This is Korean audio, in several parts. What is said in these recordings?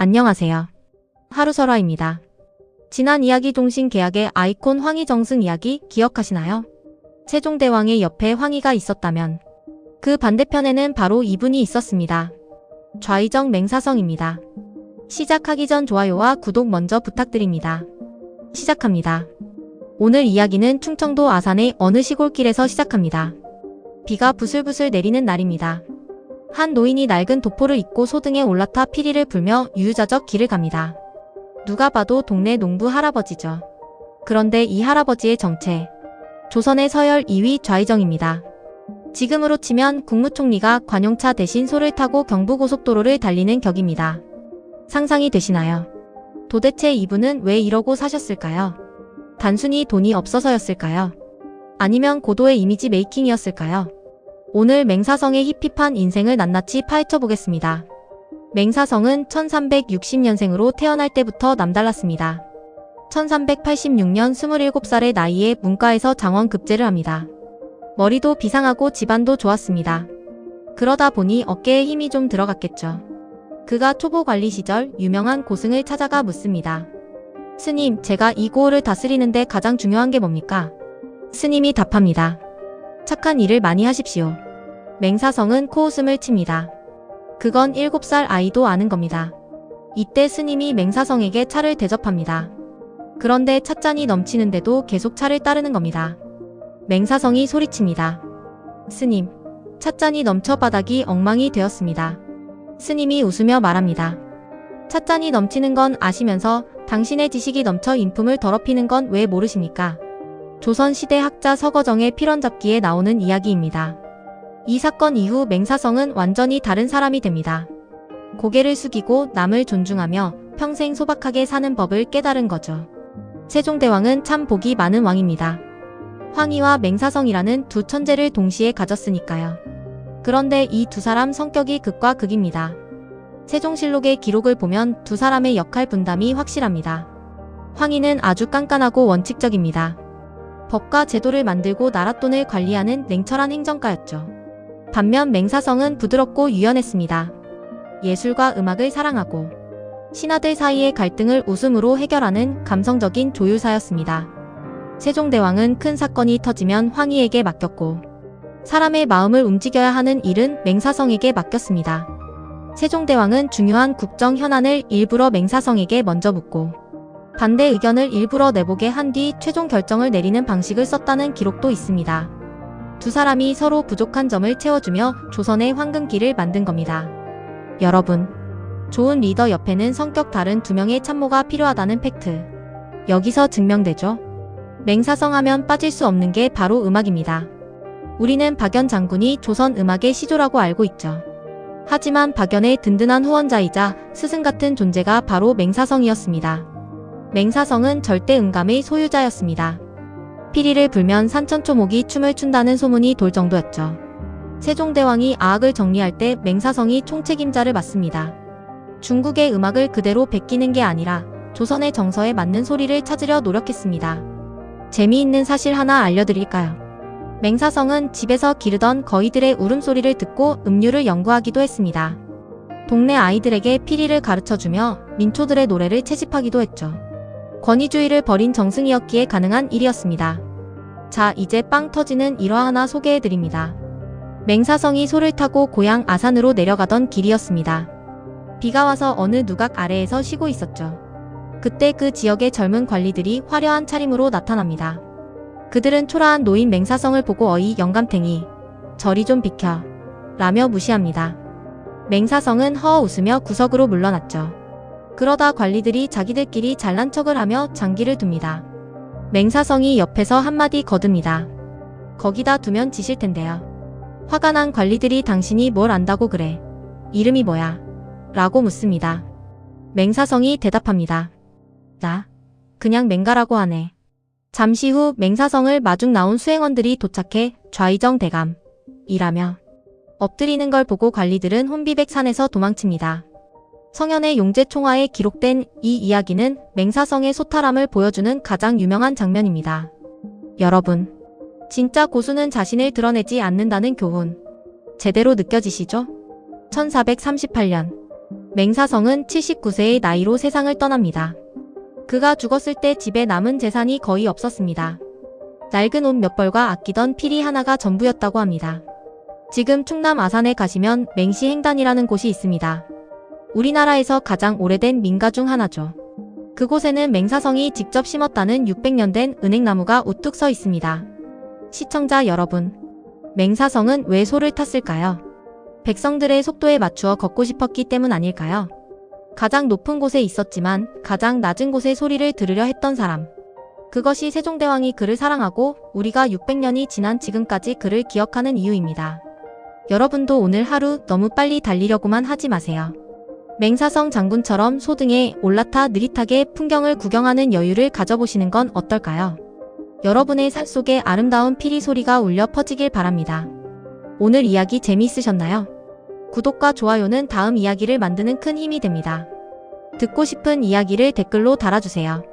안녕하세요. 하루설화입니다. 지난 이야기 동신 계약의 아이콘 황희정승 이야기 기억하시나요? 세종대왕의 옆에 황희가 있었다면 그 반대편에는 바로 이분이 있었습니다. 좌의정 맹사성입니다. 시작하기 전 좋아요와 구독 먼저 부탁드립니다. 시작합니다. 오늘 이야기는 충청도 아산의 어느 시골길에서 시작합니다. 비가 부슬부슬 내리는 날입니다. 한 노인이 낡은 도포를 입고 소등에 올라타 피리를 불며 유유자적 길을 갑니다. 누가 봐도 동네 농부 할아버지죠. 그런데 이 할아버지의 정체, 조선의 서열 2위 좌의정입니다. 지금으로 치면 국무총리가 관용차 대신 소를 타고 경부고속도로를 달리는 격입니다. 상상이 되시나요? 도대체 이분은 왜 이러고 사셨을까요? 단순히 돈이 없어서였을까요? 아니면 고도의 이미지 메이킹이었을까요? 오늘 맹사성의 힙힙한 인생을 낱낱이 파헤쳐보겠습니다. 맹사성은 1360년생으로 태어날 때부터 남달랐습니다. 1386년 27살의 나이에 문과에서 장원급제를 합니다. 머리도 비상하고 집안도 좋았습니다. 그러다 보니 어깨에 힘이 좀 들어갔겠죠. 그가 초보 관리 시절 유명한 고승을 찾아가 묻습니다. 스님, 제가 이 고을을 다스리는데 가장 중요한 게 뭡니까? 스님이 답합니다. 착한 일을 많이 하십시오. 맹사성은 코웃음을 칩니다. 그건 7살 아이도 아는 겁니다. 이때 스님이 맹사성에게 차를 대접합니다. 그런데 찻잔이 넘치는데도 계속 차를 따르는 겁니다. 맹사성이 소리칩니다. 스님, 찻잔이 넘쳐 바닥이 엉망이 되었습니다. 스님이 웃으며 말합니다. 찻잔이 넘치는 건 아시면서 당신의 지식이 넘쳐 인품을 더럽히는 건 왜 모르십니까? 조선시대 학자 서거정의 필원잡기에 나오는 이야기입니다. 이 사건 이후 맹사성은 완전히 다른 사람이 됩니다. 고개를 숙이고 남을 존중하며 평생 소박하게 사는 법을 깨달은 거죠. 세종대왕은 참 복이 많은 왕입니다. 황희와 맹사성이라는 두 천재를 동시에 가졌으니까요. 그런데 이 두 사람 성격이 극과 극입니다. 세종실록의 기록을 보면 두 사람의 역할 분담이 확실합니다. 황희는 아주 깐깐하고 원칙적입니다. 법과 제도를 만들고 나랏돈을 관리하는 냉철한 행정가였죠. 반면 맹사성은 부드럽고 유연했습니다. 예술과 음악을 사랑하고 신하들 사이의 갈등을 웃음으로 해결하는 감성적인 조율사였습니다. 세종대왕은 큰 사건이 터지면 황희에게 맡겼고 사람의 마음을 움직여야 하는 일은 맹사성에게 맡겼습니다. 세종대왕은 중요한 국정 현안을 일부러 맹사성에게 먼저 묻고 반대 의견을 일부러 내보게 한 뒤 최종 결정을 내리는 방식을 썼다는 기록도 있습니다. 두 사람이 서로 부족한 점을 채워주며 조선의 황금기를 만든 겁니다. 여러분, 좋은 리더 옆에는 성격 다른 두 명의 참모가 필요하다는 팩트. 여기서 증명되죠? 맹사성 하면 빠질 수 없는 게 바로 음악입니다. 우리는 박연 장군이 조선 음악의 시조라고 알고 있죠. 하지만 박연의 든든한 후원자이자 스승 같은 존재가 바로 맹사성이었습니다. 맹사성은 절대 음감의 소유자였습니다. 피리를 불면 산천초목이 춤을 춘다는 소문이 돌 정도였죠. 세종대왕이 아악을 정리할 때 맹사성이 총책임자를 맡습니다. 중국의 음악을 그대로 베끼는 게 아니라 조선의 정서에 맞는 소리를 찾으려 노력했습니다. 재미있는 사실 하나 알려드릴까요? 맹사성은 집에서 기르던 거위들의 울음소리를 듣고 음률을 연구하기도 했습니다. 동네 아이들에게 피리를 가르쳐주며 민초들의 노래를 채집하기도 했죠. 권위주의를 버린 정승이었기에 가능한 일이었습니다. 자, 이제 빵 터지는 일화 하나 소개해드립니다. 맹사성이 소를 타고 고향 아산으로 내려가던 길이었습니다. 비가 와서 어느 누각 아래에서 쉬고 있었죠. 그때 그 지역의 젊은 관리들이 화려한 차림으로 나타납니다. 그들은 초라한 노인 맹사성을 보고 어이 영감탱이, 저리 좀 비켜 라며 무시합니다. 맹사성은 허어 웃으며 구석으로 물러났죠. 그러다 관리들이 자기들끼리 잘난 척을 하며 장기를 둡니다. 맹사성이 옆에서 한마디 거듭니다. 거기다 두면 지실 텐데요. 화가 난 관리들이 당신이 뭘 안다고 그래? 이름이 뭐야? 라고 묻습니다. 맹사성이 대답합니다. 나? 그냥 맹가라고 하네. 잠시 후 맹사성을 마중 나온 수행원들이 도착해 좌의정 대감 이라며 엎드리는 걸 보고 관리들은 혼비백산에서 도망칩니다. 성현의 용제총화에 기록된 이 이야기는 맹사성의 소탈함을 보여주는 가장 유명한 장면입니다. 여러분, 진짜 고수는 자신을 드러내지 않는다는 교훈 제대로 느껴지시죠? 1438년 맹사성은 79세의 나이로 세상을 떠납니다. 그가 죽었을 때 집에 남은 재산이 거의 없었습니다. 낡은 옷 몇 벌과 아끼던 피리 하나가 전부였다고 합니다. 지금 충남 아산에 가시면 맹시행단이라는 곳이 있습니다. 우리나라에서 가장 오래된 민가 중 하나죠. 그곳에는 맹사성이 직접 심었다는 600년 된 은행나무가 우뚝 서 있습니다. 시청자 여러분, 맹사성은 왜 소를 탔을까요? 백성들의 속도에 맞추어 걷고 싶었기 때문 아닐까요? 가장 높은 곳에 있었지만 가장 낮은 곳의 소리를 들으려 했던 사람. 그것이 세종대왕이 그를 사랑하고 우리가 600년이 지난 지금까지 그를 기억하는 이유입니다. 여러분도 오늘 하루 너무 빨리 달리려고만 하지 마세요. 맹사성 장군처럼 소등에 올라타 느릿하게 풍경을 구경하는 여유를 가져보시는 건 어떨까요? 여러분의 삶 속에 아름다운 피리 소리가 울려 퍼지길 바랍니다. 오늘 이야기 재미있으셨나요? 구독과 좋아요는 다음 이야기를 만드는 큰 힘이 됩니다. 듣고 싶은 이야기를 댓글로 달아주세요.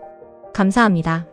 감사합니다.